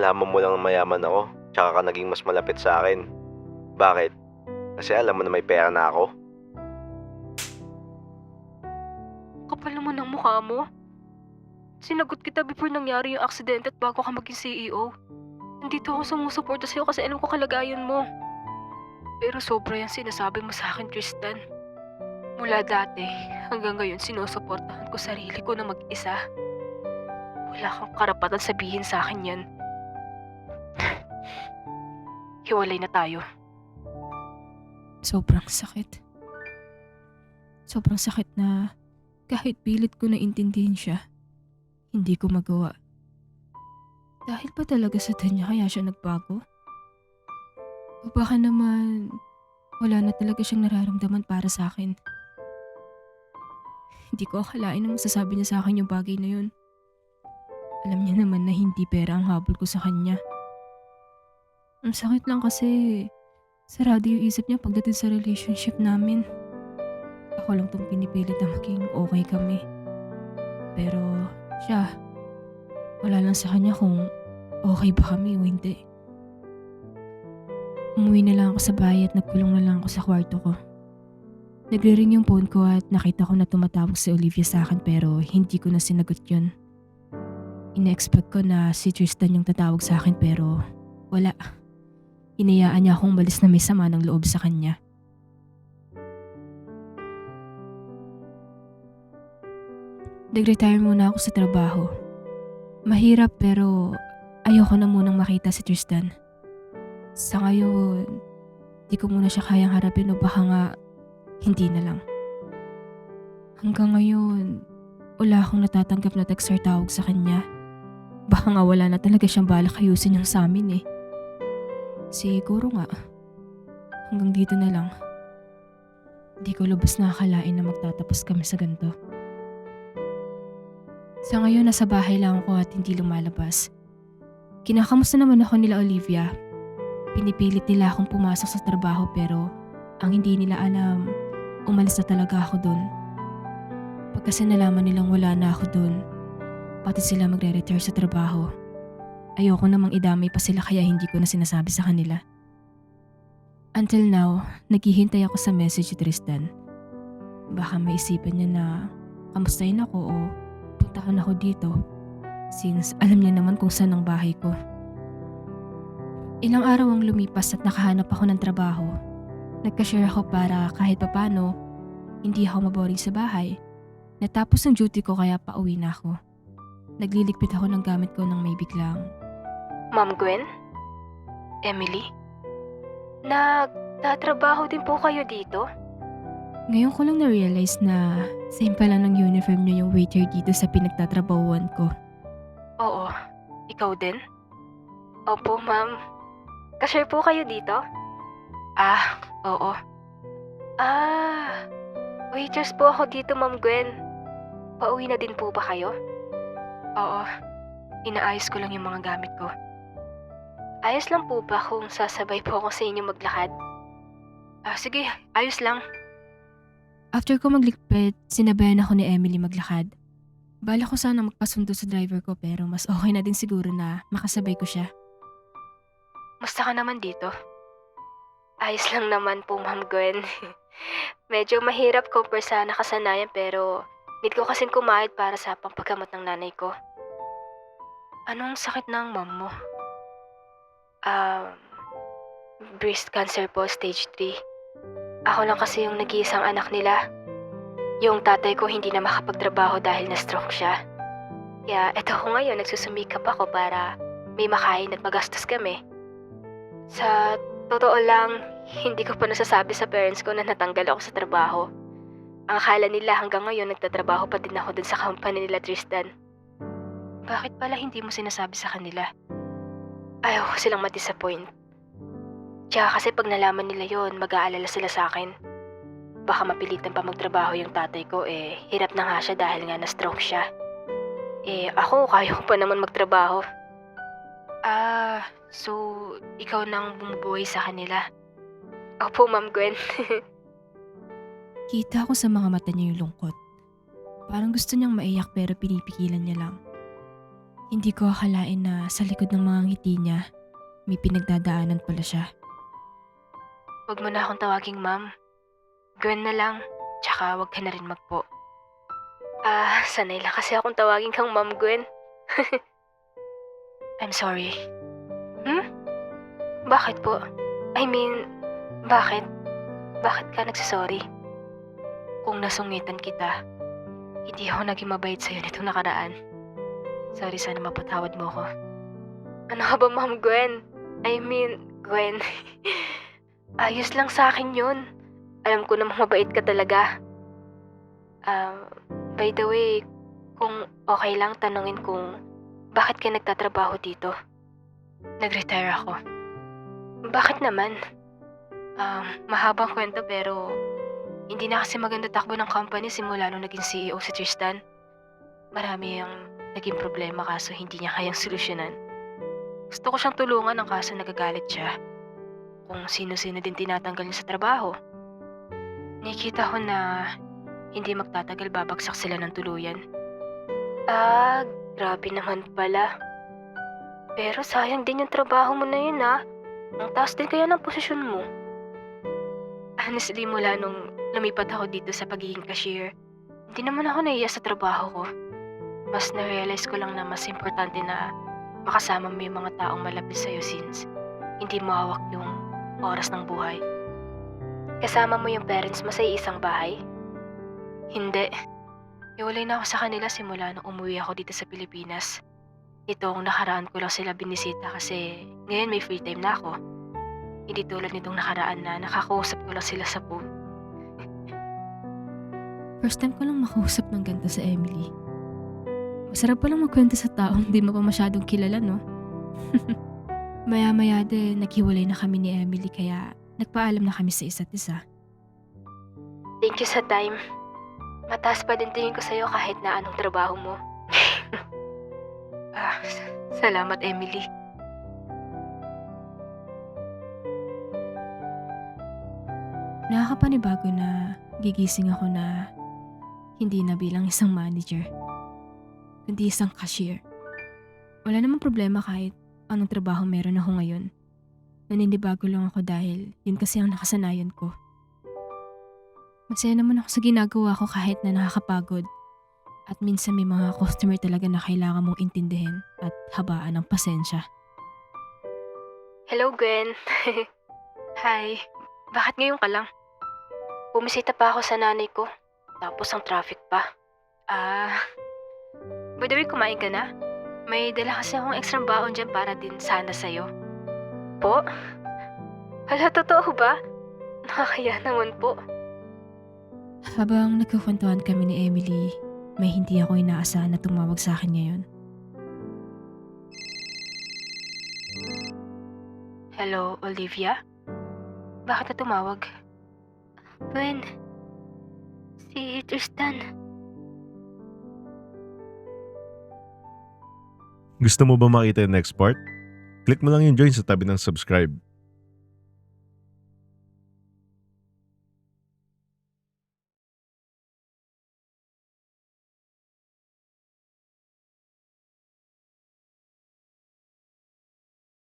nalaman mo lang na mayaman ako, tsaka ka naging mas malapit sa akin. Bakit? Kasi alam mo na may pera na ako? Kapal naman ng mukha mo. Sinagot kita before nangyari yung aksidente at bago ka maging CEO. Nandito ako sumusuporta sa'yo kasi alam ko kalagayan mo. Pero sobra yung sinasabi mo sa akin, Tristan. Mula dati hanggang ngayon sinusuportahan ko sarili ko na mag-isa. Wala kang karapatan sabihin sa akin yan. Hiwalay na tayo. Sobrang sakit. Sobrang sakit na kahit pilit ko na intindihin siya, hindi ko magawa. Dahil pa talaga sa kanya kaya siya nagbago? O baka naman wala na talaga siyang nararamdaman para sa akin? Hindi ko akalain na masasabi niya sa akin yung bagay na yun. Alam niya naman na hindi pera ang habol ko sa kanya. Ang sakit lang kasi sarado yung isip niya pagdating sa relationship namin. Ako lang tong pinipilit na maging okay kami. Pero siya, wala lang sa kanya kung okay ba kami o hindi. Umuwi na lang ako sa bahay at nagkulong na lang ako sa kwarto ko. Nagre-ring yung phone ko at nakita ko na tumatawag si Olivia sa akin pero hindi ko na sinagot yun. Ina-expect ko na si Tristan yung tatawag sa akin pero wala. Hinayaan niya akong umalis na may sama ng loob sa kanya. Nag-retire muna ako sa trabaho. Mahirap pero ayoko na munang makita si Tristan. Sa ngayon, di ko muna siya kayang harapin o baka nga hindi na lang. Hanggang ngayon, wala akong natatanggap na text or tawag sa kanya. Baka nga wala na talaga siyang balak ayusin yung sa amin eh. Siguro nga, hanggang dito na lang. Di ko lubos nakakalain na magtatapos kami sa ganito. Sa ngayon, nasa bahay lang ako at hindi lumalabas. Kinakamusta naman ako nila Olivia. Pinipilit nila akong pumasok sa trabaho pero ang hindi nila alam, umalis na talaga ako dun. Pagkasi nalaman nilang wala na ako dun, pati sila magre-retire sa trabaho. Ayoko namang idamay pa sila kaya hindi ko na sinasabi sa kanila. Until now, naghihintay ako sa message ni Tristan. Baka maisipan niya na kamustahin ako o puntahan ako dito since alam niya naman kung saan ang bahay ko. Ilang araw ang lumipas at nakahanap ako ng trabaho. Nagka-share ako para kahit papano hindi ako maboring sa bahay. Natapos ang duty ko kaya pauwi na ako. Nagliligpit ako ng gamit ko nang may biglang, Ma'am Gwen? Emily? Nagtatrabaho din po kayo dito? ngayon ko lang na-realize na same pala ng uniform niya yung waiter dito sa pinagtatrabahuan ko. Oo. Ikaw din? Opo, ma'am. Cashier po kayo dito? Ah, oo. Ah, waitress po ako dito, Ma'am Gwen. Pauwi na din po ba kayo? Oo. Inaayos ko lang yung mga gamit ko. Ayos lang po ba kung sasabay po ako sa inyo maglakad? Ah, sige. Ayos lang. After ko maglikpit, sinabayan ako ni Emily maglakad. Bala ko sana magpasundo sa driver ko pero mas okay na din siguro na makasabay ko siya. Musta ka naman dito? Ayos lang naman po, Ma'am Gwen. Medyo mahirap compare sa nakasanayan pero need ko kasing kumayad para sa pampagamot ng nanay ko. Anong sakit ng mom mo? Breast cancer po, stage 3. Ako lang kasi yung nag-iisang anak nila. Yung tatay ko hindi na makapagtrabaho dahil na-stroke siya. Kaya eto ko ngayon, nagsusumikap ako para may makain at magastos kami. Sa totoo lang, hindi ko pa nasasabi sa parents ko na natanggal ako sa trabaho. Ang akala nila hanggang ngayon nagtatrabaho pa din ako dun sa company nila Tristan. Bakit pala hindi mo sinasabi sa kanila? Ayaw ko silang ma-disappoint. Tsaka kasi pag nalaman nila yon, mag-aalala sila sa akin. Baka mapilitan pa magtrabaho yung tatay ko hirap na nga siya dahil nga na-stroke siya. Ako kaya ko pa naman magtrabaho. So ikaw nang bumubuhay sa kanila? Opo, Ma'am Gwen. Kita ko sa mga mata niya yung lungkot. Parang gusto niyang maiyak pero pinipigilan niya lang. Hindi ko akalain na sa likod ng mga ngiti niya, may pinagdadaanan pala siya. Huwag mo na akong tawaging ma'am. Gwen na lang, tsaka huwag ka na rin magpo. Sanay lang kasi akong tawagin kang Ma'am Gwen. I'm sorry. Bakit po? I mean, bakit? Bakit ka nagsasorry? Kung nasungitan kita, hindi ako naging mabait sa'yo nitong nakaraan. Sorry, sana mapatawad mo ko. Ano ka ba, Ma'am Gwen? I mean, Gwen. Ayos lang sa akin yun. Alam ko namang mabait ka talaga. By the way, kung okay lang tanungin kung bakit ka nagtatrabaho dito? Nag-retire ako. Bakit naman? Mahabang kwento pero hindi na kasi maganda takbo ng company simula nung naging CEO si Tristan. Marami ang naging problema kaso hindi niya kayang solusyonan. Gusto ko siyang tulungan ang kaso nagagalit siya. Kung sino-sino din tinatanggal niya sa trabaho. Nakita ko na hindi magtatagal babagsak sila ng tuluyan. Grabe naman pala. Pero sayang din yung trabaho mo na yun Ang taas din kaya ng posisyon mo. Honestly, mula nung lumipat ako dito sa pagiging cashier, hindi naman ako naiya sa trabaho ko. Mas na-realize ko lang na mas importante na makasama mo yung mga taong malapit sa'yo since hindi mo hawak yung oras ng buhay. Kasama mo yung parents mo sa isang bahay? Hindi. Iwalay na ako sa kanila simula nung umuwi ako dito sa Pilipinas. Itong nakaraan ko lang sila binisita kasi ngayon may free time na ako. Hindi tulad nitong nakaraan na nakakausap ko lang sila sa phone. First time ko lang makausap ng ganito sa Emily. Masarap palang magkwento sa taong di mo pa masyadong kilala, no? Maya-maya din, naghiwalay na kami ni Emily kaya nagpaalam na kami sa isa't isa. Thank you sa time. Mataas pa din tingin ko sa'yo kahit na anong trabaho mo. Salamat, Emily. Nakakapanibago na gigising ako na hindi na bilang isang manager, kundi isang cashier. Wala namang problema kahit anong trabaho meron ako ngayon. Naninibago lang ako dahil yun kasi ang nakasanayan ko. Masaya naman ako sa ginagawa ko kahit na nakakapagod. At minsan may mga customer talaga na kailangan mong intindihin at habaan ng pasensya. Hello, Gwen. Hi. Bakit ngayon ka lang? Bumisita pa ako sa nanay ko. Tapos ang traffic pa. By the way, kumain ka na? May dala kasi akong extra baon dyan para din sana sa'yo. Po? Hala, totoo ba? Nakakaya naman po. Habang nagkukwentuhan kami ni Emily, may hindi ako inaasahan na tumawag sa akin ngayon. Hello, Olivia? Bakit na tumawag? Gwen, si Tristan. Gusto mo ba makita yung next part? Click mo lang yung join sa tabi ng subscribe.